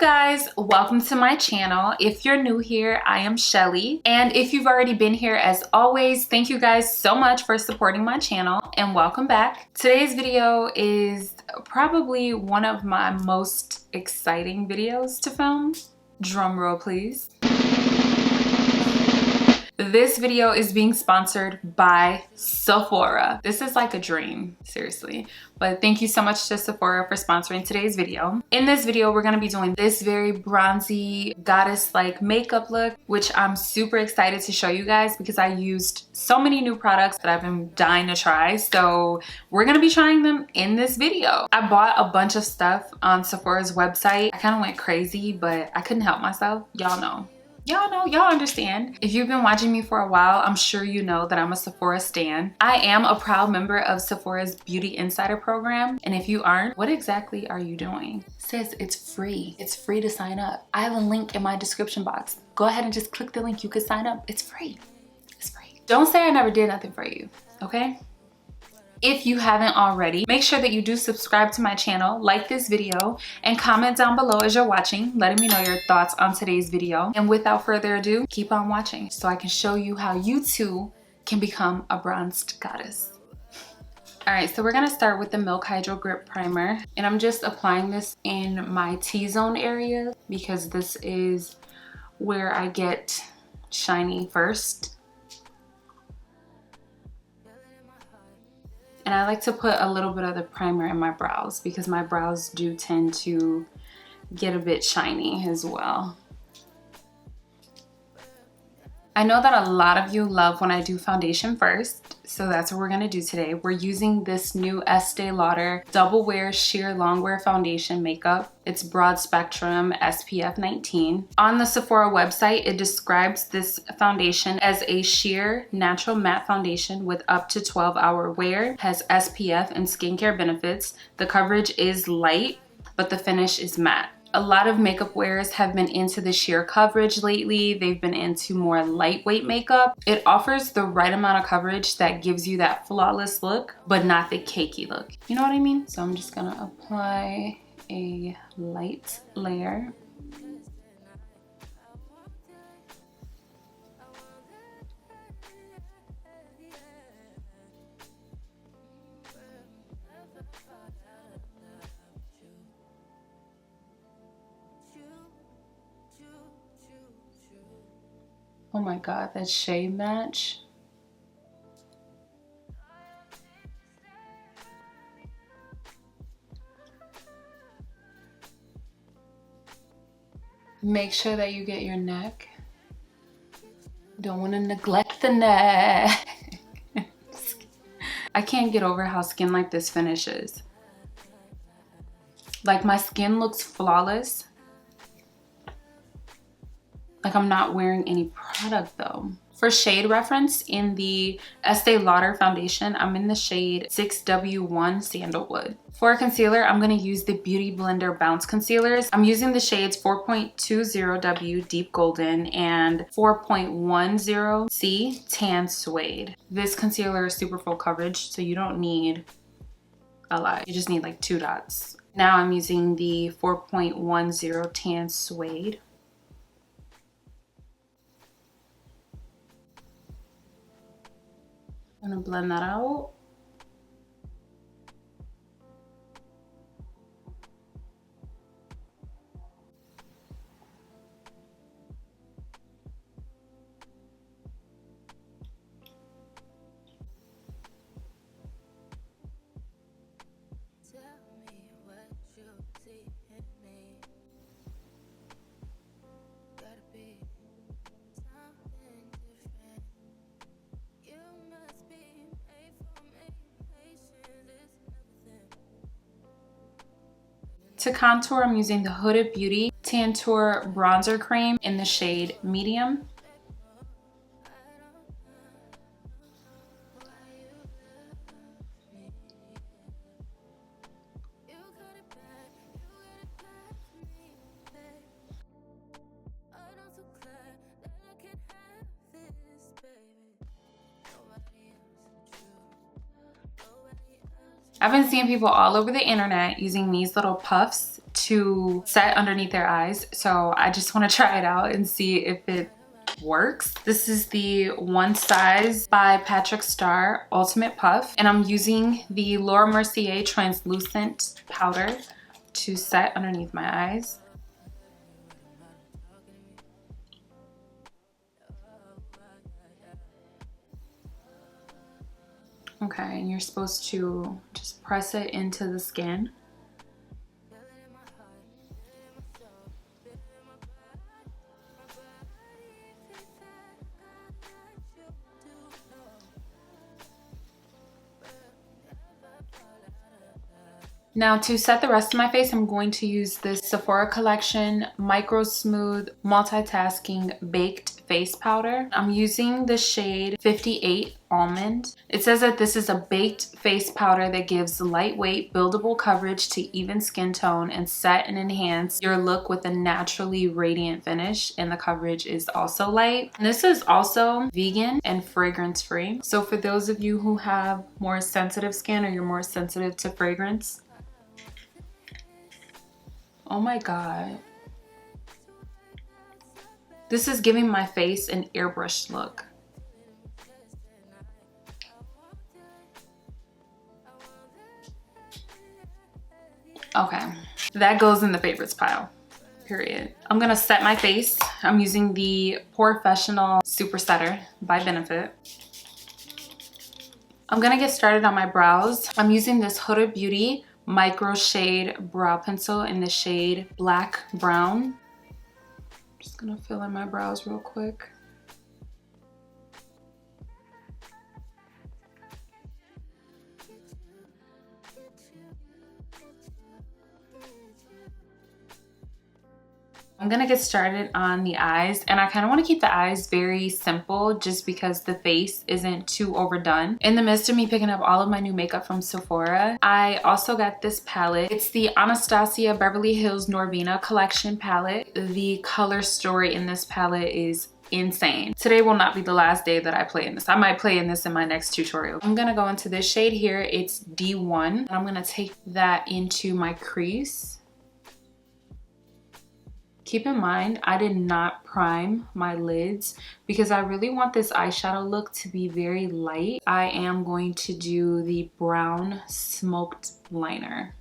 guys, welcome to my channel. If you're new here, I am Shelly, and if you've already been here, as always, thank you guys so much for supporting my channel and welcome back. Today's video is probably one of my most exciting videos to film. Drum roll please. This video is being sponsored by Sephora. This is like a dream, seriously. But thank you so much to Sephora for sponsoring today's video. In this video, we're gonna be doing this very bronzy, goddess-like makeup look, which I'm super excited to show you guys because I used so many new products that I've been dying to try. So we're gonna be trying them in this video. I bought a bunch of stuff on Sephora's website. I kind of went crazy, but I couldn't help myself. Y'all know. Y'all understand. If you've been watching me for a while, I'm sure you know that I'm a Sephora stan. I am a proud member of Sephora's Beauty Insider program. And if you aren't, what exactly are you doing? Sis, it's free. It's free to sign up. I have a link in my description box. Go ahead and just click the link. You can sign up. It's free. It's free. Don't say I never did nothing for you, okay? If you haven't already, make sure that you do subscribe to my channel, like this video, and comment down below as you're watching, letting me know your thoughts on today's video. And without further ado, keep on watching so I can show you how you too can become a bronzed goddess. All right, so we're gonna start with the Milk Hydro Grip Primer. And I'm just applying this in my T-zone area because this is where I get shiny first. And I like to put a little bit of the primer in my brows because my brows do tend to get a bit shiny as well. I know that a lot of you love when I do foundation first, so that's what we're gonna do today. We're using this new Estee Lauder Double Wear Sheer Longwear Foundation Makeup. It's broad spectrum SPF 19. On the Sephora website, it describes this foundation as a sheer natural matte foundation with up to 12-hour wear, has SPF and skincare benefits. The coverage is light, but the finish is matte. A lot of makeup wearers have been into the sheer coverage lately. They've been into more lightweight makeup. It offers the right amount of coverage that gives you that flawless look, but not the cakey look. You know what I mean? So I'm just gonna apply a light layer. Oh my God, that shade match. Make sure that you get your neck. Don't want to neglect the neck. I can't get over how skin like this finishes. Like my skin looks flawless. Like I'm not wearing any product though. For shade reference, in the Estee Lauder foundation, I'm in the shade 6W1 Sandalwood. For concealer, I'm gonna use the Beauty Blender Bounce Concealers. I'm using the shades 4.20W Deep Golden and 4.10C Tan Suede. This concealer is super full coverage, so you don't need a lot. You just need like 2 dots. Now I'm using the 4.10 Tan Suede. I'm gonna blend that out. To contour, I'm using the Huda Beauty Tantour Bronzer Cream in the shade Medium. I've been seeing people all over the internet using these little puffs to set underneath their eyes. So I just want to try it out and see if it works. This is the One Size by Patrick Starr Ultimate Puff, and I'm using the Laura Mercier translucent powder to set underneath my eyes. Okay, and you're supposed to just press it into the skin. Now to set the rest of my face, I'm going to use this Sephora Collection Micro Smooth Multitasking Baked Face Powder. I'm using the shade 58 Almond. It says that this is a baked face powder that gives lightweight, buildable coverage to even skin tone and set and enhance your look with a naturally radiant finish, and the coverage is also light. And this is also vegan and fragrance free. So for those of you who have more sensitive skin or you're more sensitive to fragrance, oh my god. This is giving my face an airbrushed look. Okay, that goes in the favorites pile, period. I'm gonna set my face. I'm using the Porefessional Super Setter by Benefit. I'm gonna get started on my brows. I'm using this Huda Beauty Micro Shade Brow Pencil in the shade Black Brown. Just gonna fill in my brows real quick. I'm gonna get started on the eyes, and I kind of want to keep the eyes very simple just because the face isn't too overdone. In the midst of me picking up all of my new makeup from Sephora, I also got this palette. It's the Anastasia Beverly Hills Norvina Collection palette. The color story in this palette is insane. Today will not be the last day that I play in this. I might play in this in my next tutorial. I'm gonna go into this shade here. It's D1. I'm gonna take that into my crease. Keep in mind, I did not prime my lids because I really want this eyeshadow look to be very light. I am going to do the brown smoked liner.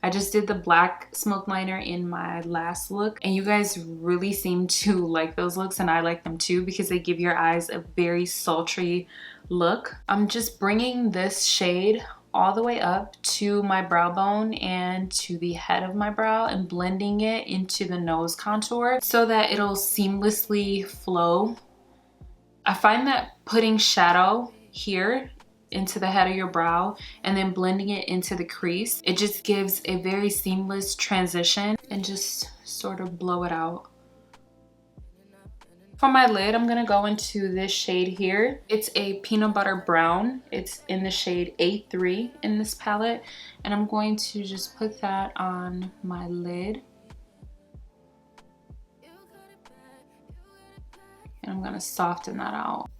I just did the black smoked liner in my last look, and you guys really seem to like those looks, and I like them too because they give your eyes a very sultry look. I'm just bringing this shade all the way up to my brow bone and to the head of my brow and blending it into the nose contour so that it'll seamlessly flow. I find that putting shadow here into the head of your brow and then blending it into the crease, it just gives a very seamless transition, and just sort of blow it out. For my lid, I'm gonna go into this shade here. It's a peanut butter brown. It's in the shade A3 in this palette. And I'm going to just put that on my lid. And I'm gonna soften that out.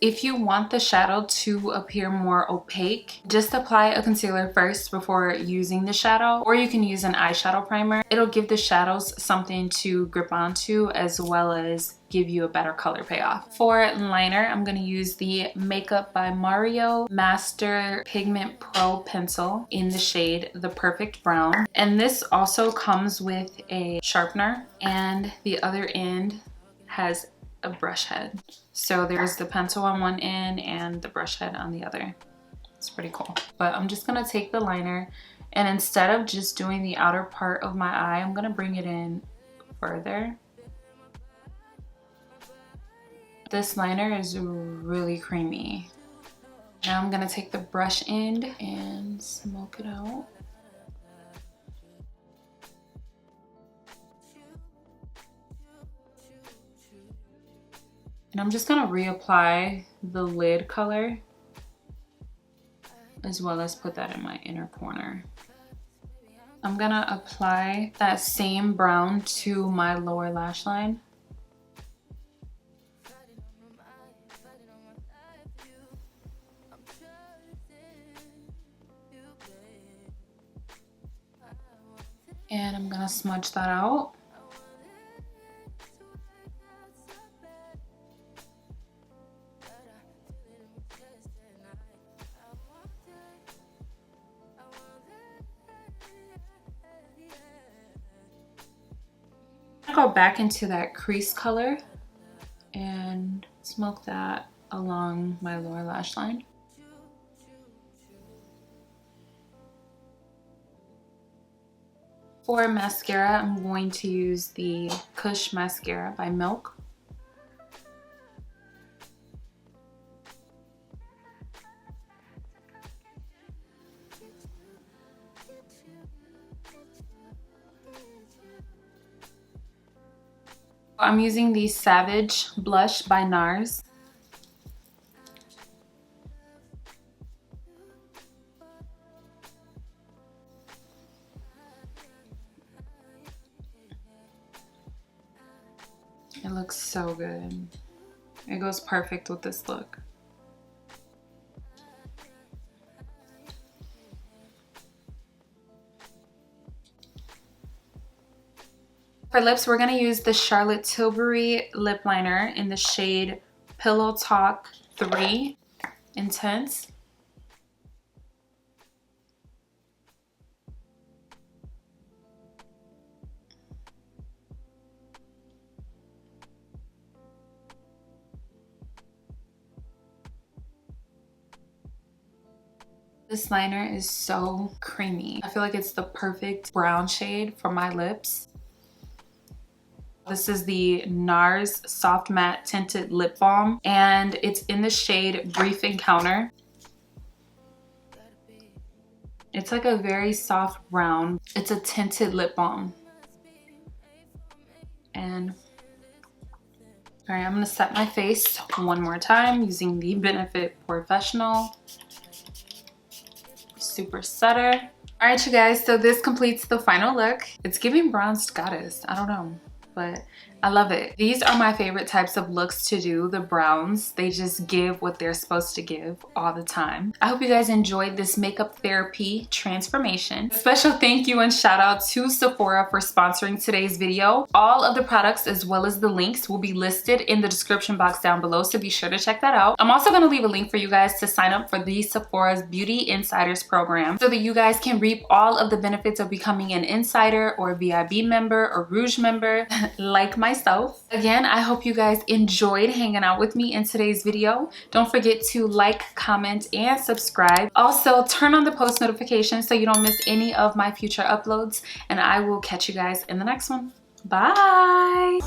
If you want the shadow to appear more opaque, just apply a concealer first before using the shadow, or you can use an eyeshadow primer. It'll give the shadows something to grip onto as well as give you a better color payoff. For liner, I'm going to use the Makeup by Mario Master Pigment Pro pencil in the shade The Perfect Brown. And this also comes with a sharpener, and the other end has a brush head. So there's the pencil on one end and the brush head on the other. It's pretty cool. But I'm just gonna take the liner, and instead of just doing the outer part of my eye, I'm gonna bring it in further. This liner is really creamy. Now I'm gonna take the brush end and smoke it out. And I'm just gonna reapply the lid color as well as put that in my inner corner. I'm gonna apply that same brown to my lower lash line. And I'm gonna smudge that out. Go back into that crease color and smoke that along my lower lash line. For mascara, I'm going to use the Kush mascara by Milk. I'm using the Savage blush by NARS. It looks so good. It goes perfect with this look. For lips, we're gonna use the Charlotte Tilbury lip liner in the shade Pillow Talk 3 Intense. This liner is so creamy. I feel like it's the perfect brown shade for my lips. This is the NARS Soft Matte Tinted Lip Balm, and it's in the shade Brief Encounter. It's like a very soft brown. It's a tinted lip balm. And all right, I'm gonna set my face one more time using the Benefit Professional Super Setter. All right, you guys, so this completes the final look. It's giving bronzed goddess. I don't know, but I love it. These are my favorite types of looks to do, the browns. They just give what they're supposed to give all the time. I hope you guys enjoyed this makeup therapy transformation. A special thank you and shout out to Sephora for sponsoring today's video. All of the products as well as the links will be listed in the description box down below, so be sure to check that out. I'm also gonna leave a link for you guys to sign up for the Sephora's Beauty Insiders program so that you guys can reap all of the benefits of becoming an insider or VIB member or Rouge member like myself. Again, I hope you guys enjoyed hanging out with me in today's video. Don't forget to like, comment, and subscribe. Also, turn on the post notifications so you don't miss any of my future uploads, and I will catch you guys in the next one. Bye!